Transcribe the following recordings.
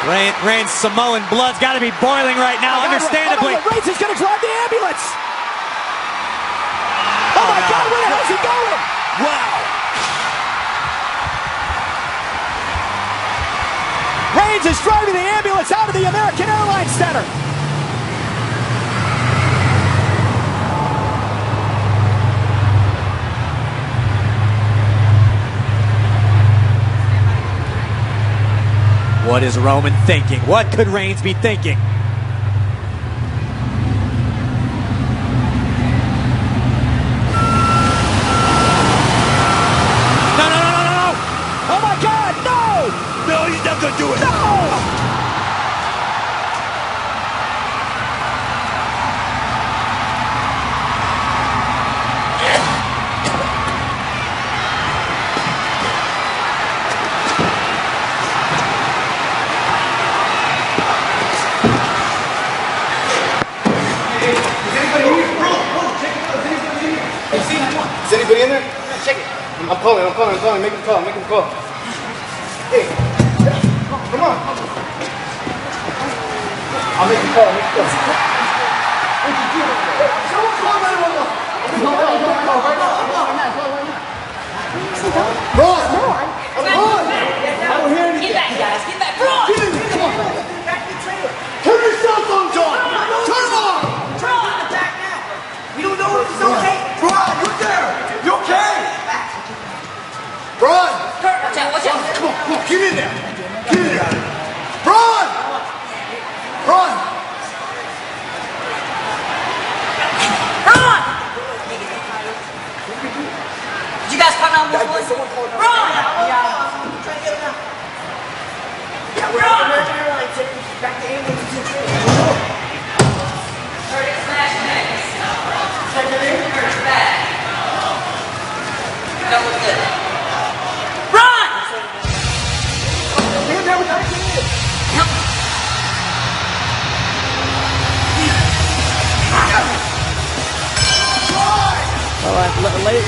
Reigns' Samoan blood's got to be boiling right now, understandably. Reigns is going to drive the ambulance. Oh my God, where the hell is he going? Wow. Reigns is driving the ambulance out of the American Airlines Center. What is Roman thinking? What could Reigns be thinking? No! Oh my God, no! No, he's not gonna do it. No! Is anybody in there? Check it. I'm calling. Make him call. Hey, come on. I'll make him call. Someone call 911. Right now. Braun! I don't hear anything. Get back, guys. Get back. Braun! Come on. Turn your cell phones on. Turn them on. Braun! Back now. We don't know if it's okay. Braun, you there? You okay? Braun! Kurt, watch out. Come on. Get in there. Braun! Braun! Did you guys call 911? Braun! Braun! Back to ambulance. Kurt, it's smashed next. Kurt's back. That was good. Braun!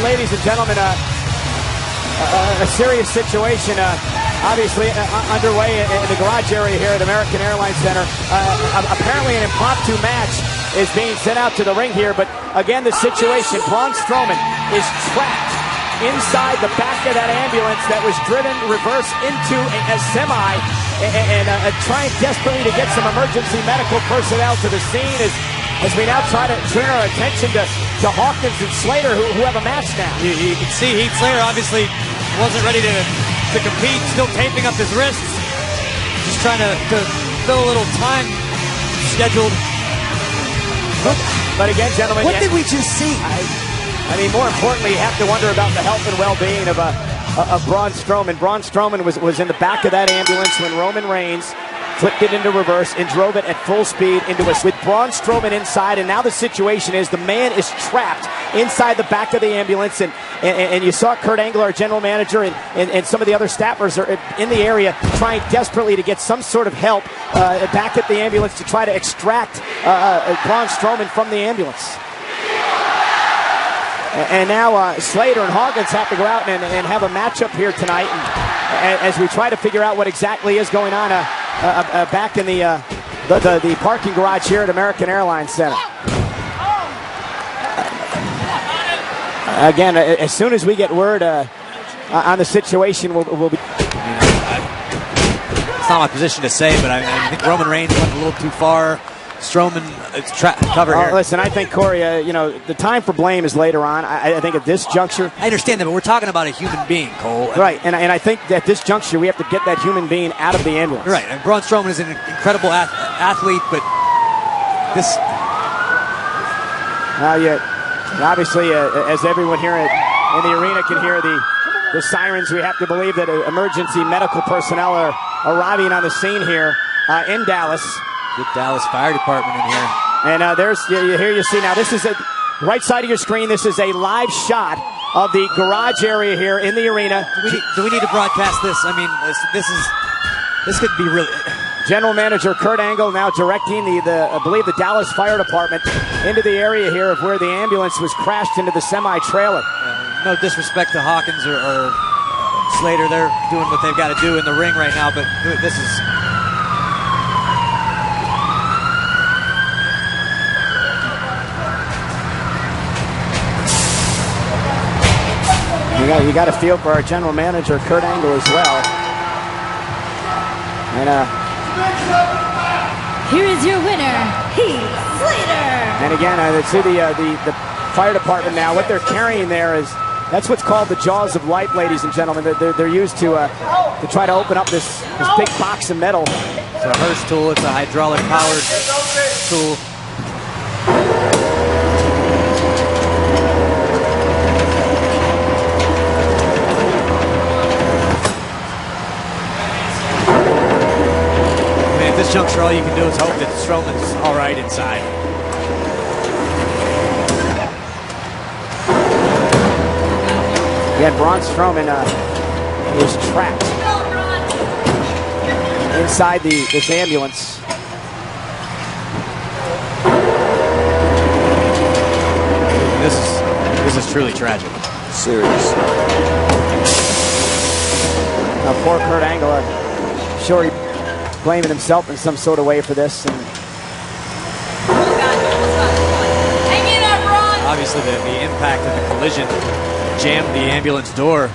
Ladies and gentlemen, a serious situation obviously underway in the garage area here at American Airlines Center. Apparently an impromptu match is being sent out to the ring here, but again, the situation, Braun Strowman is trapped inside the back of that ambulance that was driven reverse into a semi, and trying desperately to get some emergency medical personnel to the scene as we now try to turn our attention to Hawkins and Slater, who have a match now. You can see Heath Slater obviously wasn't ready to compete, still taping up his wrists, just trying to fill a little time scheduled. But again, gentlemen, what did we just see? I mean, more importantly, you have to wonder about the health and well-being of Braun Strowman. Braun Strowman was in the back of that ambulance when Roman Reigns flipped it into reverse and drove it at full speed into us with Braun Strowman inside. And now the situation is the man is trapped inside the back of the ambulance. And you saw Kurt Angle, our general manager, and some of the other staffers are in the area trying desperately to get some sort of help back at the ambulance to try to extract Braun Strowman from the ambulance. And now Slater and Hawkins have to go out and have a matchup here tonight, and as we try to figure out what exactly is going on back in the parking garage here at American Airlines Center. Again, as soon as we get word on the situation, we'll be. It's not my position to say, but I think Roman Reigns went a little too far. Strowman cover here. Listen, I think, Corey, the time for blame is later on. I think at this juncture... I understand that, but we're talking about a human being, Cole. Right, and I think at this juncture we have to get that human being out of the ambulance. Right, and Braun Strowman is an incredible athlete, but this... Obviously, as everyone here in the arena can hear the sirens, we have to believe that emergency medical personnel are arriving on the scene here in Dallas. Good Dallas Fire Department in here. And here you see now, this is right side of your screen, this is a live shot of the garage area here in the arena. Do we need to broadcast this? I mean, this could be really... General Manager Kurt Angle now directing I believe the Dallas Fire Department into the area here of where the ambulance was crashed into the semi-trailer. No disrespect to Hawkins or Slater, they're doing what they've got to do in the ring right now, but this is You got a feel for our general manager, Kurt Angle, as well. And here is your winner, Heath Slater. And again, see the fire department now. What they're carrying there is that's what's called the jaws of life, ladies and gentlemen. They're used to try to open up this big box of metal. It's a Hurst tool. It's a hydraulic powered tool. At this juncture, all you can do is hope that Strowman's all right inside. Yeah, Braun Strowman is trapped inside this ambulance. This is truly tragic. Serious. Now, poor Kurt Angle, sure he's blaming himself in some sort of way for this. And obviously, the impact of the collision jammed the ambulance door.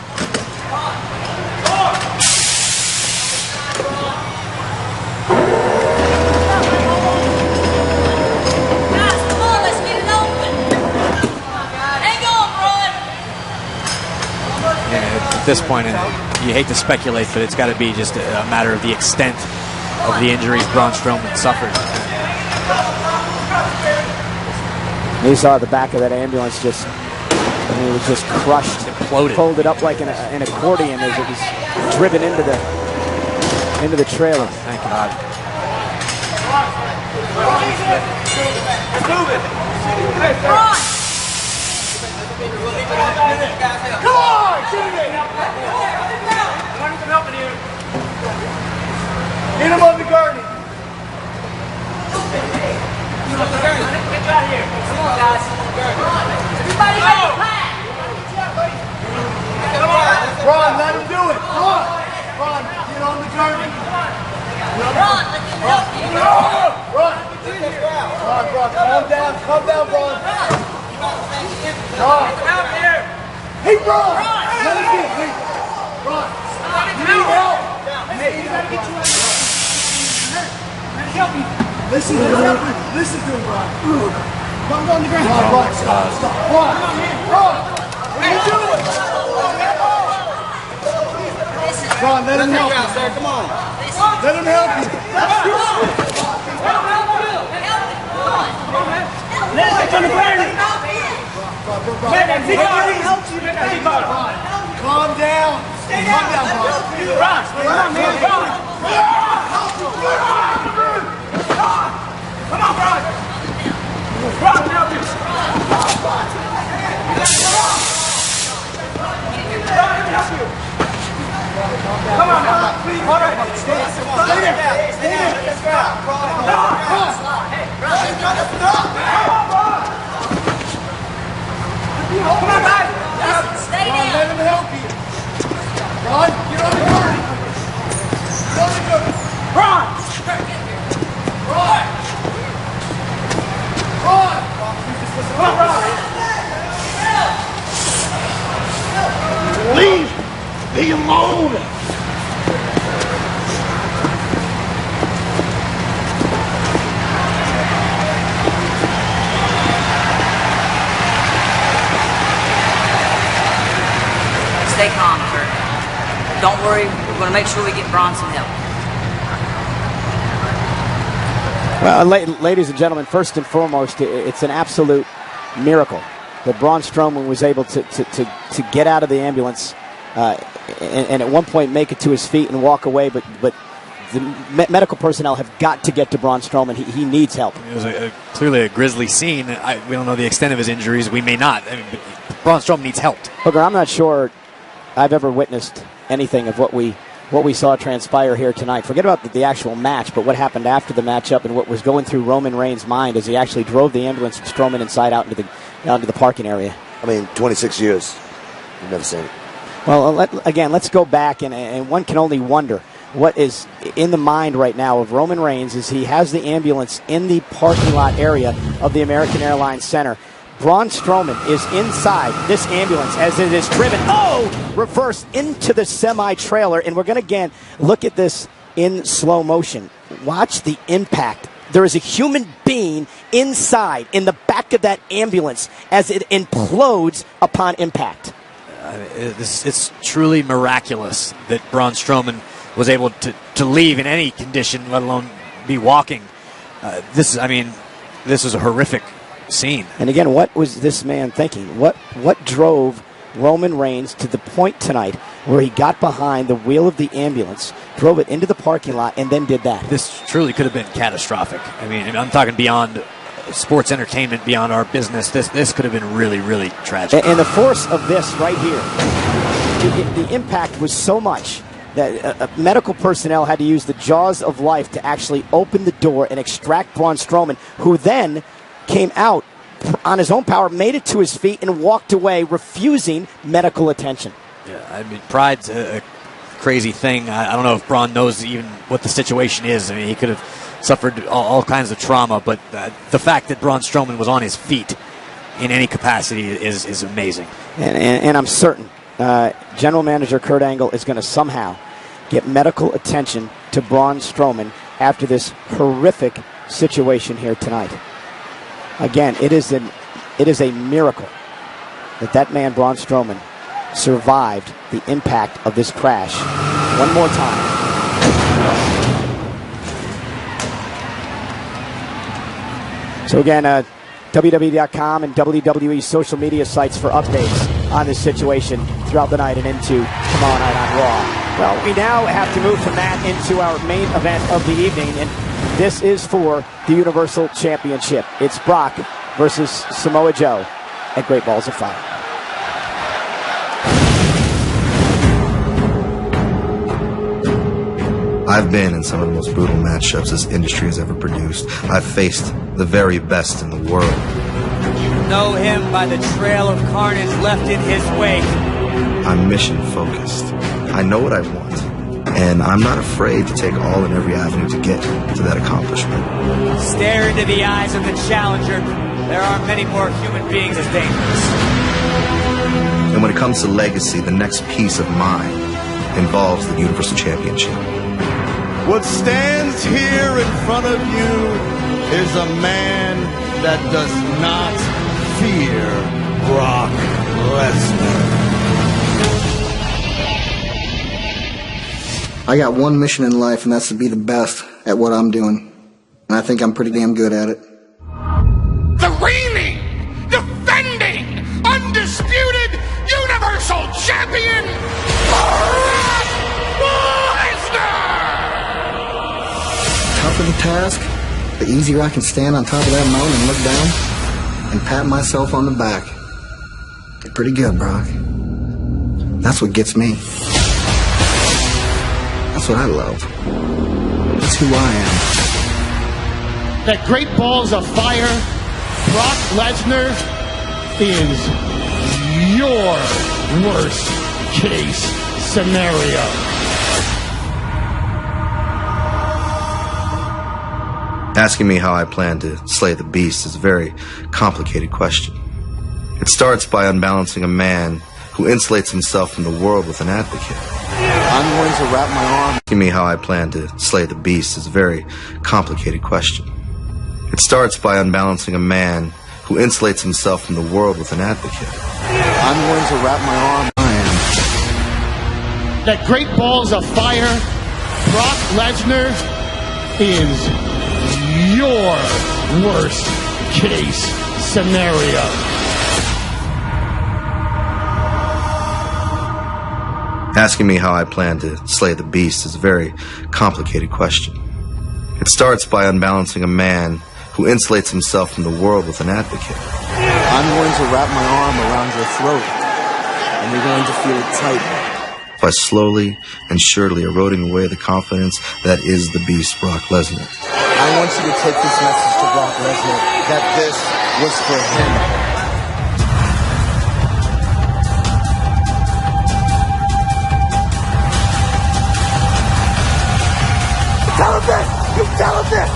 At this point, and you hate to speculate, but it's got to be just a matter of the extent of the injuries Braun Strowman suffered. You saw the back of that ambulance it was just crushed, imploded, folded up like an accordion as it was driven into the trailer. Thank God. Come on, get it in. Get him on the garden. Get out here. Come on, guys. Everybody go. Come on. Ron, let him do it. Come on. Ron, get on the garden. Ron, let him help you. Ron, calm down. Calm down, Ron. Ron. Out here. Hey, Ron. Let him get it. Ron. You need help. Hey, you gotta get you out of here. Help me. Listen to him. Listen to him, Ron. Ron, go on the ground. Ron, stop. Ron. Ron. What are you doing? Ron, let him help you. Sir. Come on. Let him help you. Let him get on the ground. Calm down. Calm down, Ron. Ron, man. Come on, Ron. Ron, help you. Come on, Ron. Please. All right. Stay there. Stay there. Come on, guys. Stay down. Let him help you. Ron, get on the guard. Get on the guard. Ron. Ron. Ron. Come on, Ron. Leave me alone. Stay calm, sir. Don't worry, we're going to make sure we get Braun some help. Well, ladies and gentlemen, first and foremost, it's an absolute miracle that Braun Strowman was able to get out of the ambulance and at one point make it to his feet and walk away, but the medical personnel have got to get to Braun Strowman. He needs help. It was clearly a grisly scene. We don't know the extent of his injuries. We may not. I mean, but Braun Strowman needs help. Hooker, I'm not sure I've ever witnessed anything of what we saw transpire here tonight. Forget about the actual match, but what happened after the matchup and what was going through Roman Reigns' mind as he actually drove the ambulance from Strowman inside out into the parking area. I mean, 26 years. You've never seen it. Well, let's go back, and one can only wonder what is in the mind right now of Roman Reigns as he has the ambulance in the parking lot area of the American Airlines Center. Braun Strowman is inside this ambulance as it is driven, reverse into the semi-trailer. And we're going to, again, look at this in slow motion. Watch the impact. There is a human being inside, in the back of that ambulance, as it implodes upon impact. It's truly miraculous that Braun Strowman was able to leave in any condition, let alone be walking. This was a horrific scene. And again, what was this man thinking? What drove Roman Reigns to the point tonight where he got behind the wheel of the ambulance, drove it into the parking lot, and then did that? This truly could have been catastrophic. I mean, I'm talking beyond sports entertainment, beyond our business. This could have been really, really tragic. And the force of this right here, the impact was so much that medical personnel had to use the jaws of life to actually open the door and extract Braun Strowman, who then came out on his own power, made it to his feet, and walked away, refusing medical attention. Yeah, I mean, pride's a crazy thing. I don't know if Braun knows even what the situation is. I mean, he could have suffered all kinds of trauma, but the fact that Braun Strowman was on his feet in any capacity is amazing. And I'm certain General Manager Kurt Angle is going to somehow get medical attention to Braun Strowman after this horrific situation here tonight. Again, it is a miracle that man, Braun Strowman, survived the impact of this crash. One more time. So again, WWE.com and WWE social media sites for updates on this situation throughout the night and into tomorrow night on Raw. Well, we now have to move from that into our main event of the evening, and this is for the Universal Championship. It's Brock versus Samoa Joe at Great Balls of Fire. I've been in some of the most brutal matchups this industry has ever produced. I've faced the very best in the world. You know him by the trail of carnage left in his wake. I'm mission focused. I know what I want, and I'm not afraid to take all and every avenue to get to that accomplishment. Stare into the eyes of the challenger. There are many more human beings as dangerous. And when it comes to legacy, the next piece of mine involves the Universal Championship. What stands here in front of you is a man that does not fear Brock Lesnar. I got one mission in life, and that's to be the best at what I'm doing. And I think I'm pretty damn good at it. The reigning, defending, undisputed Universal Champion, Brock Lesnar! Tougher the task, the easier I can stand on top of that mountain and look down and pat myself on the back. You're pretty good, Brock. That's what gets me. That's what I love. That's who I am. That Great Balls of Fire, Brock Lesnar is your worst case scenario. Asking me how I plan to slay the beast is a very complicated question. It starts by unbalancing a man who insulates himself from the world with an advocate. I'm going to wrap my arm. Asking me how I plan to slay the beast is a very complicated question. It starts by unbalancing a man who insulates himself from the world with an advocate. I'm going to wrap my arm. I am. That Great Balls of Fire, Brock Lesnar is your worst case scenario. Asking me how I plan to slay the beast is a very complicated question. It starts by unbalancing a man who insulates himself from the world with an advocate. I'm going to wrap my arm around your throat, and you're going to feel it tighten. By slowly and surely eroding away the confidence that is the beast, Brock Lesnar. I want you to take this message to Brock Lesnar, that this was for him. Tell him this! You tell him this!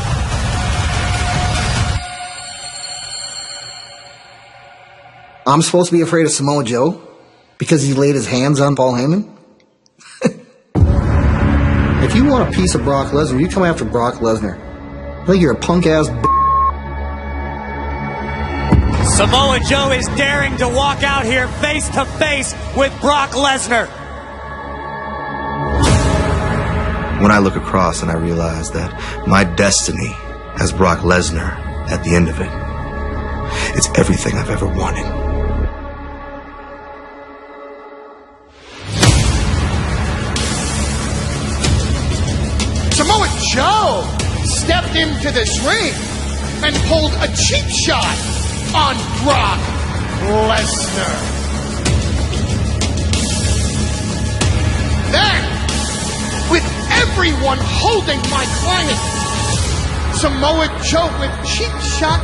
I'm supposed to be afraid of Samoa Joe because he laid his hands on Paul Heyman? If you want a piece of Brock Lesnar, you come after Brock Lesnar. I think you're a punk-ass Samoa Joe is daring to walk out here face to face with Brock Lesnar. When I look across and I realize that my destiny has Brock Lesnar at the end of it, it's everything I've ever wanted. Samoa Joe stepped into this ring and pulled a cheap shot on Brock Lesnar. Then, with everyone holding my client, Samoa Joe with cheap shot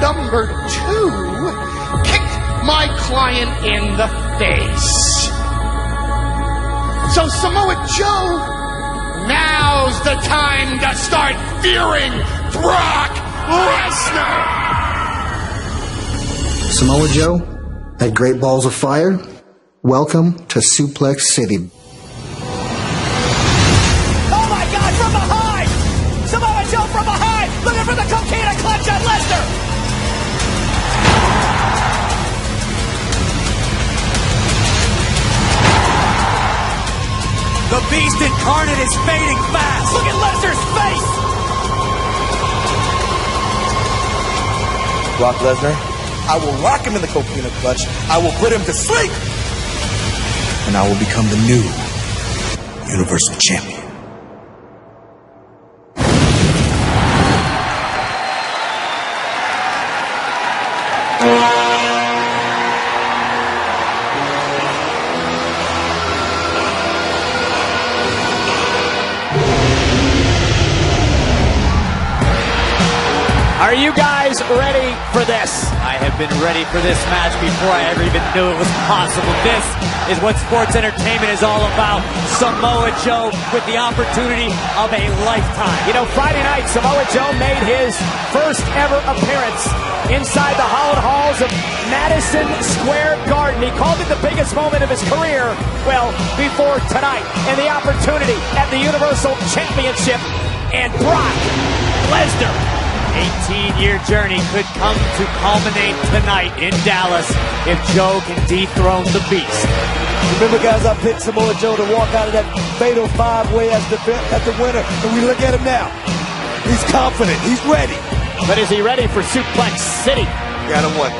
number 2 kicked my client in the face. So Samoa Joe, now's the time to start fearing Brock Lesnar! Samoa Joe, at Great Balls of Fire, welcome to Suplex City. Oh my God, from behind! Samoa Joe from behind! Looking for the coquina clutch on Lesnar! The Beast Incarnate is fading fast. Look at Lesnar's face! Brock Lesnar, I will lock him in the coquina clutch. I will put him to sleep. And I will become the new Universal Champion. Are you guys ready for this? I have been ready for this match before I ever even knew it was possible. This is what sports entertainment is all about. Samoa Joe with the opportunity of a lifetime. You know, Friday night, Samoa Joe made his first ever appearance inside the hallowed halls of Madison Square Garden. He called it the biggest moment of his career, well, before tonight. And the opportunity at the Universal Championship. And Brock Lesnar, 18-year journey could come to culminate tonight in Dallas if Joe can dethrone the Beast. Remember, guys, I picked Samoa Joe to walk out of that fatal 5-way as the winner. And we look at him now. He's confident. He's ready. but is he ready for Suplex City? Gotta wonder.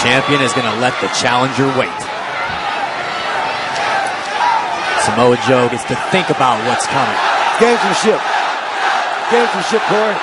Champion is going to let the challenger wait. Samoa Joe gets to think about what's coming. Gamesmanship. Gamesmanship, Corey.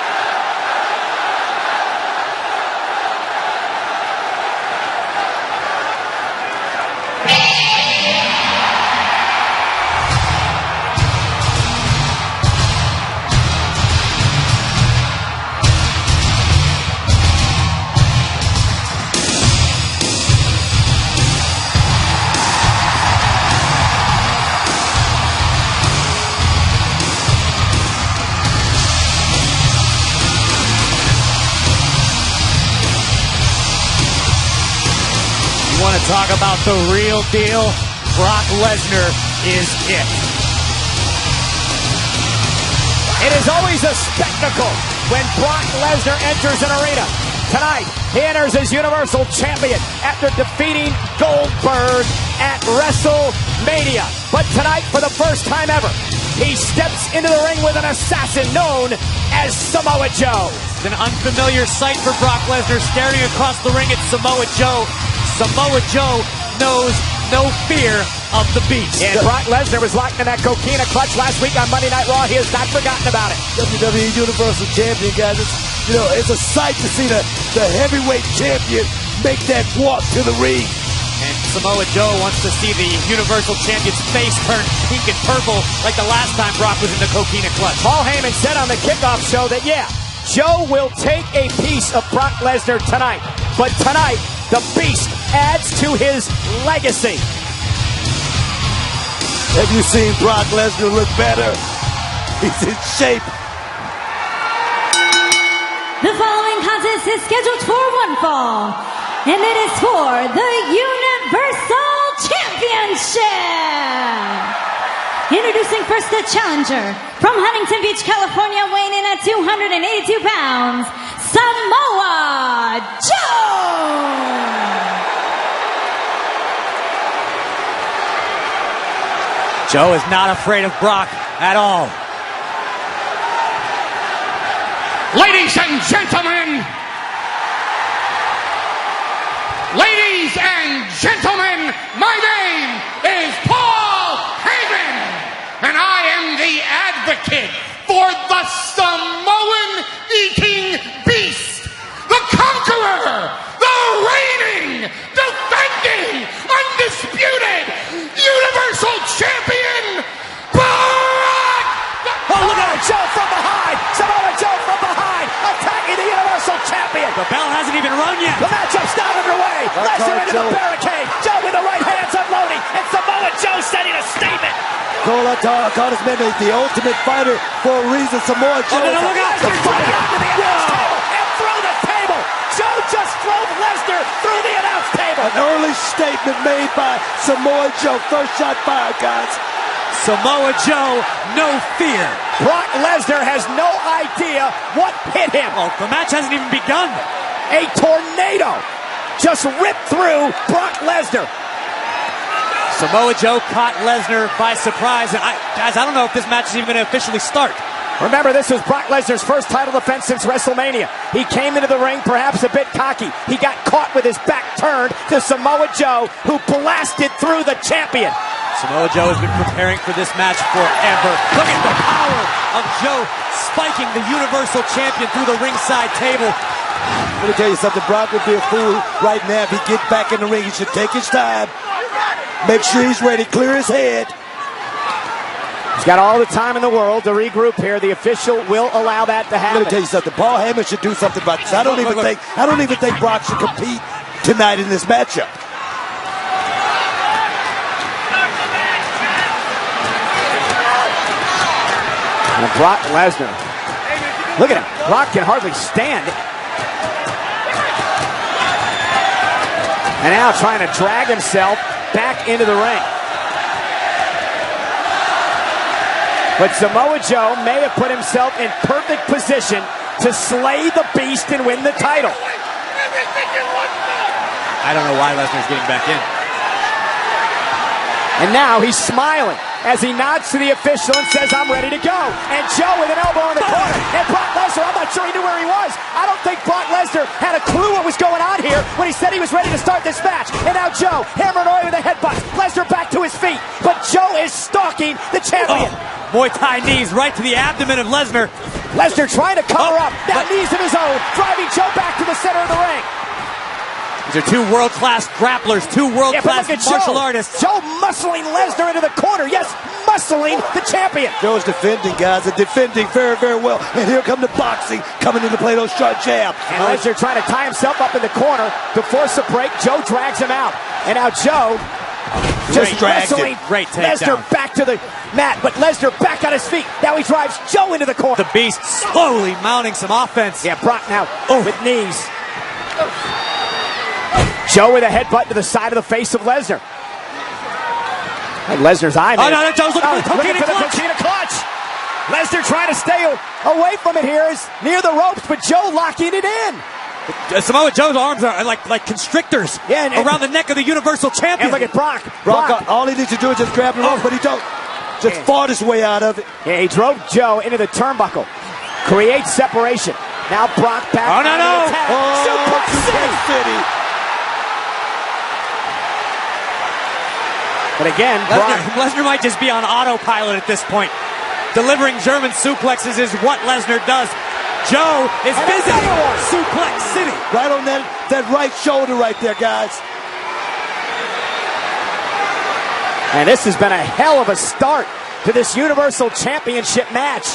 Want to talk about the real deal? Brock Lesnar is it. It is always a spectacle when Brock Lesnar enters an arena. Tonight, he enters as Universal Champion after defeating Goldberg at WrestleMania. But tonight, for the first time ever, he steps into the ring with an assassin known as Samoa Joe. It's an unfamiliar sight for Brock Lesnar staring across the ring at Samoa Joe. Samoa Joe knows no fear of the Beast. And Brock Lesnar was locked in that coquina clutch last week on Monday Night Raw. He has not forgotten about it. WWE Universal Champion, guys. It's a sight to see the heavyweight champion make that walk to the ring. And Samoa Joe wants to see the Universal Champion's face turn pink and purple like the last time Brock was in the coquina clutch. Paul Heyman said on the kickoff show that, yeah, Joe will take a piece of Brock Lesnar tonight. But tonight, the Beast adds to his legacy. Have you seen Brock Lesnar look better? He's in shape. The following contest is scheduled for one fall, and it is for the Universal Championship. Introducing first the challenger from Huntington Beach, California, weighing in at 282 pounds, Samoa Joe. Joe is not afraid of Brock at all. Ladies and gentlemen, my name is Paul Heyman, and I am the advocate for the Samoan-eating beast, the conqueror, the reigning, defending, undisputed Universal Champion, Brock! Oh, look at Joe from behind! Samoa Joe from behind, attacking the Universal Champion! The bell hasn't even rung yet. The matchup's not underway. Lesnar into the barricade. Joe with the right hands unloading, and Samoa Joe sending a statement. Cole called his man the ultimate fighter for a reason. Samoa Joe. Oh, no, look out! Lesnar fighting onto the announce table and through the table. Joe just drove Lesnar through the announce table. An early statement made by Samoa Joe. First shot fired, guys. Samoa Joe, no fear. Brock Lesnar has no idea what hit him. Well, the match hasn't even begun. A tornado just ripped through Brock Lesnar. Samoa Joe caught Lesnar by surprise. And guys, I don't know if this match is even going to officially start. Remember, this was Brock Lesnar's first title defense since WrestleMania. He came into the ring perhaps a bit cocky. He got caught with his back turned to Samoa Joe, who blasted through the champion. Samoa Joe has been preparing for this match forever. Look at the power of Joe spiking the Universal Champion through the ringside table. Let me tell you something. Brock would be a fool right now if he gets back in the ring. He should take his time. Make sure he's ready. Clear his head. He's got all the time in the world to regroup here. The official will allow that to happen. Let me tell you something. Paul Heyman should do something about this. I don't even think Brock should compete tonight in this matchup. And Brock Lesnar. Look at him. Brock can hardly stand. And now trying to drag himself back into the ring. But Samoa Joe may have put himself in perfect position to slay the beast and win the title. I don't know why Lesnar's getting back in. And now he's smiling as he nods to the official and says, I'm ready to go. And Joe with an elbow in the corner. And Brock Lesnar, I'm not sure he knew where he was. I don't think Brock Lesnar had a clue what was going on here when he said he was ready to start this match. And now Joe hammering away with a headbutt. Lesnar back to his feet. But Joe is stalking the champion. Muay Thai knees right to the abdomen of Lesnar. Lesnar trying to cover up. Now knees of his own, driving Joe back to the center of the ring. These are two world-class grapplers, two world-class martial artists. Joe muscling Lesnar into the corner. Yes, muscling the champion. Joe's defending, guys, and defending very, very well. And here come the boxing coming into play, those sharp jabs. And Lesnar trying to tie himself up in the corner to force a break. Joe drags him out. And now Joe just wrestling Lesnar back to the mat. But Lesnar back on his feet. Now he drives Joe into the corner. The Beast slowly mounting some offense. Yeah, Brock now with knees. Joe with a headbutt to the side of the face of Lesnar. And Lesnar's eye. Oh, no, Joe's looking for the coquina clutch. Lesnar trying to stay away from it here. Is near the ropes, but Joe locking it in. Samoa Joe's arms are like constrictors around the neck of the Universal Champion. And look at Brock. Brock, all he needs to do is just grab the rope, but he don't. Just fought his way out of it. Yeah, he drove Joe into the turnbuckle. Creates separation. Now Brock back. Oh, no. Suplex City. But again, Lesnar might just be on autopilot at this point. Delivering German suplexes is what Lesnar does. Joe is visiting Suplex City. Right on that right shoulder right there, guys. And this has been a hell of a start to this Universal Championship match.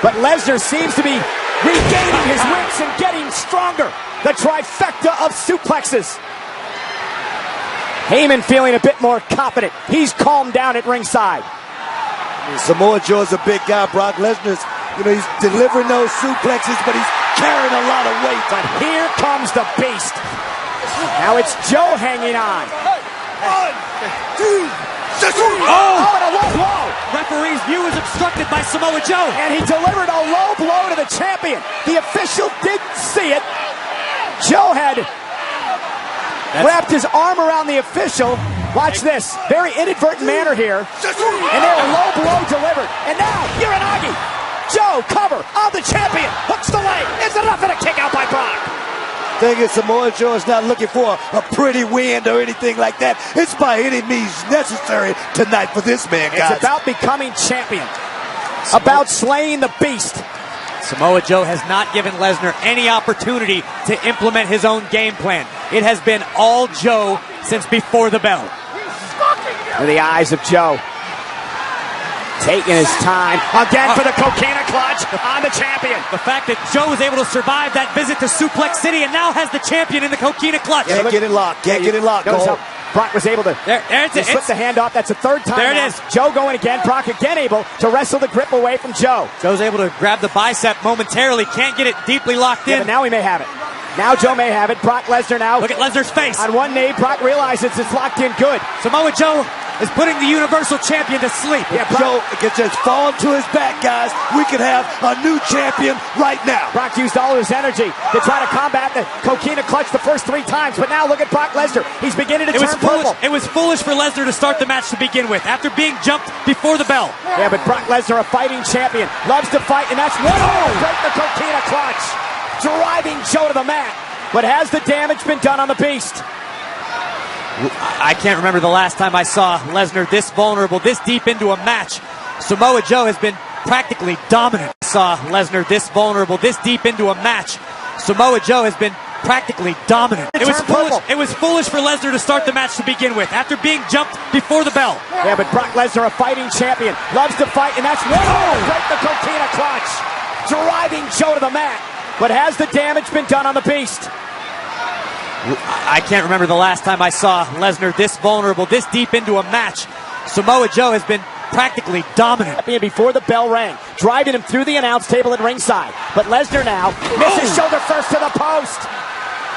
But Lesnar seems to be regaining his wits and getting stronger. The trifecta of suplexes. Heyman feeling a bit more confident. He's calmed down at ringside. Samoa Joe's a big guy. Brock Lesnar's, he's delivering those suplexes, but he's carrying a lot of weight. But here comes the Beast. Now it's Joe hanging on. 1, 2, 3. Oh, and a low blow. Referee's view is obstructed by Samoa Joe. And he delivered a low blow to the champion. The official didn't see it. Joe had wrapped his arm around the official. Watch this. Very inadvertent manner here. And there, a low blow delivered. And now, Uranagi. Joe, cover on the champion. Hooks the leg. It's enough and a kick out by Brock. Thing is, Samoa Joe is not looking for a pretty win or anything like that. It's by any means necessary tonight for this man, guys. It's about becoming champion. About slaying the Beast. Samoa Joe has not given Lesnar any opportunity to implement his own game plan. It has been all Joe since before the bell. With the eyes of Joe. Taking his time again for the Coquina clutch on the champion. The fact that Joe was able to survive that visit to Suplex City and now has the champion in the Coquina clutch. Can't get it locked. Can't get it locked. Notice how Brock was able to slip the hand off. That's the third time. There it now. is. Joe going again. Brock again able to wrestle the grip away from Joe. Joe's able to grab the bicep momentarily. Can't get it deeply locked in. But now he may have it. Now Joe may have it. Brock Lesnar now. Look at Lesnar's face. On one knee, Brock realizes it's locked in good. Samoa Joe is putting the Universal Champion to sleep. Yeah, Joe can just fall to his back, guys. We could have a new champion right now. Brock used all his energy to try to combat the Coquina clutch the first 3 times, but now look at Brock Lesnar. He's beginning to turn purple. It was foolish for Lesnar to start the match to begin with, after being jumped before the bell. Yeah, but Brock Lesnar, a fighting champion, loves to fight, and that's one break the Coquina clutch, driving Joe to the mat. But has the damage been done on the Beast? I can't remember the last time I saw Lesnar this vulnerable, this deep into a match. Samoa Joe has been practically dominant. Saw Lesnar this vulnerable, this deep into a match. Samoa Joe has been practically dominant. It was foolish for Lesnar to start the match to begin with, after being jumped before the bell. Yeah, but Brock Lesnar, a fighting champion, loves to fight, and that's one break the Coquina clutch, driving Joe to the mat. But has the damage been done on the Beast? I can't remember the last time I saw Lesnar this vulnerable, this deep into a match. Samoa Joe has been practically dominant. Before the bell rang, driving him through the announce table at ringside. But Lesnar now misses shoulder first to the post.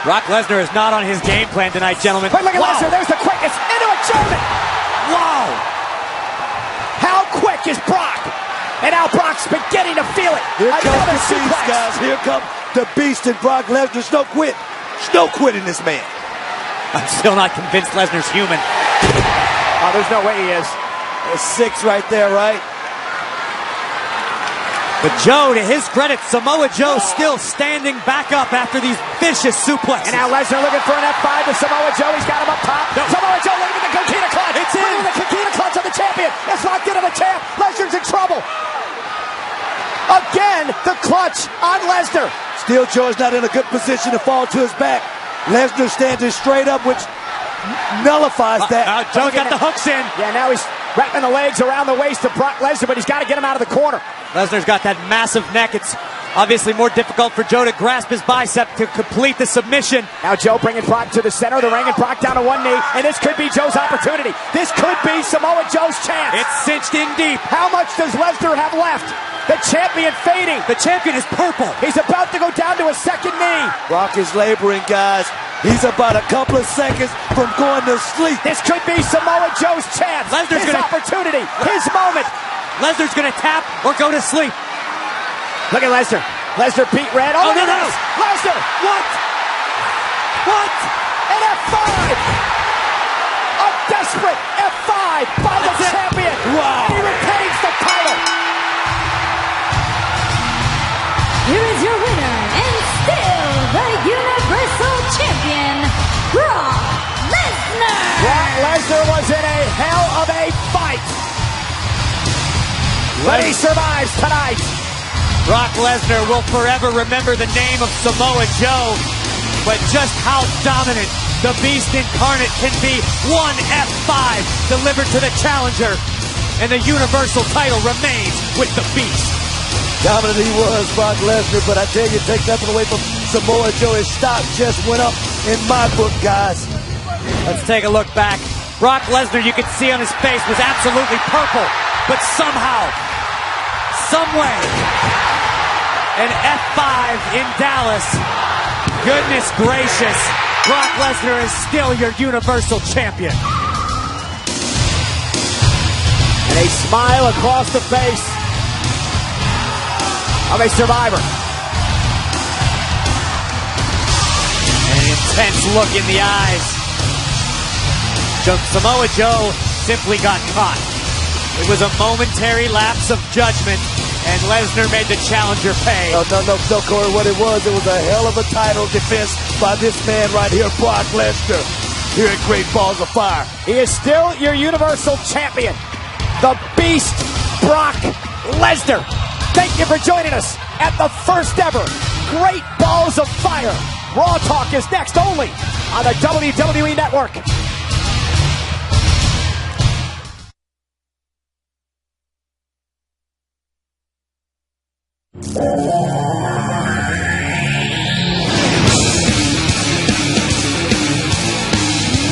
Brock Lesnar is not on his game plan tonight, gentlemen. But look at Lesnar, there's the quickness into a German. Wow! How quick is Brock? And now Brock's beginning to feel it. Here comes the Beast, guys. Here comes the Beast and Brock Lesnar. There's no quit. There's no quitting this man. I'm still not convinced Lesnar's human. Oh, there's no way he is. There's 6 right there, right? But Joe, to his credit, Samoa Joe still standing back up after these vicious suplexes. And now Lesnar looking for an F5 to Samoa Joe. He's got him up top. No. Samoa Joe looking at the Coquina clutch. It's in. The Coquina clutch on the champion. It's locked into the champ. Lesnar's in trouble. Again, the clutch on Lesnar. Still, Joe is not in a good position to fall to his back. Lesnar standing straight up, which nullifies that. Joe's got the hooks in. Yeah, now he's wrapping the legs around the waist of Brock Lesnar, but he's got to get him out of the corner. Lesnar's got that massive neck. It's obviously more difficult for Joe to grasp his bicep to complete the submission. Now Joe bringing Brock to the center of the ring and Brock down to one knee, and this could be Joe's opportunity. This could be Samoa Joe's chance. It's cinched in deep. How much does Lesnar have left? The champion fading. The champion is purple. He's about to go down to a second knee. Brock is laboring, guys. He's about a couple of seconds from going to sleep. This could be Samoa Joe's chance. Lesnar's his opportunity. His moment. Lesnar's going to tap or go to sleep. Look at Lesnar. Lesnar beat red. Oh, no. Lesnar. What? An F5. A desperate F5 by the champion. Wow. He retains the title. Here is your winner and still the Universal Champion, Brock Lesnar. Brock Lesnar was in a hell of a fight, but he survives tonight. Brock Lesnar will forever remember the name of Samoa Joe, but just how dominant the Beast incarnate can be. One F5 delivered to the challenger, and the Universal title remains with the Beast. Dominant he was, Brock Lesnar, but I tell you, take nothing away from Samoa Joe. His stock just went up in my book, guys. Let's take a look back. Brock Lesnar, you can see on his face, was absolutely purple. But somehow, someway, an F5 in Dallas. Goodness gracious, Brock Lesnar is still your Universal Champion. And a smile across the face of a survivor. An intense look in the eyes. Samoa Joe simply got caught. It was a momentary lapse of judgment, and Lesnar made the challenger pay. No, Corey. What it was a hell of a title defense by this man right here, Brock Lesnar, here at Great Balls of Fire. He is still your Universal Champion, the Beast, Brock Lesnar. Thank you for joining us at the first ever Great Balls of Fire. Raw Talk is next only on the WWE Network.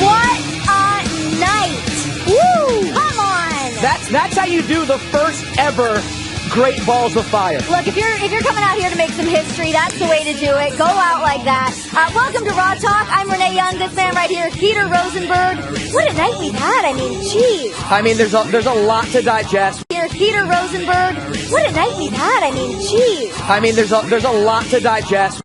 What a night! Woo! Come on! That's how you do the first ever Great Balls of Fire. Look, if you're coming out here to make some history, that's the way to do it. Go out like that. Welcome to Raw Talk. I'm Renee Young. This man right here is Peter Rosenberg. What a night we've had. I mean, geez. I mean, there's a lot to digest. Here's Peter Rosenberg. What a night we've had. I mean, geez. I mean, there's a lot to digest.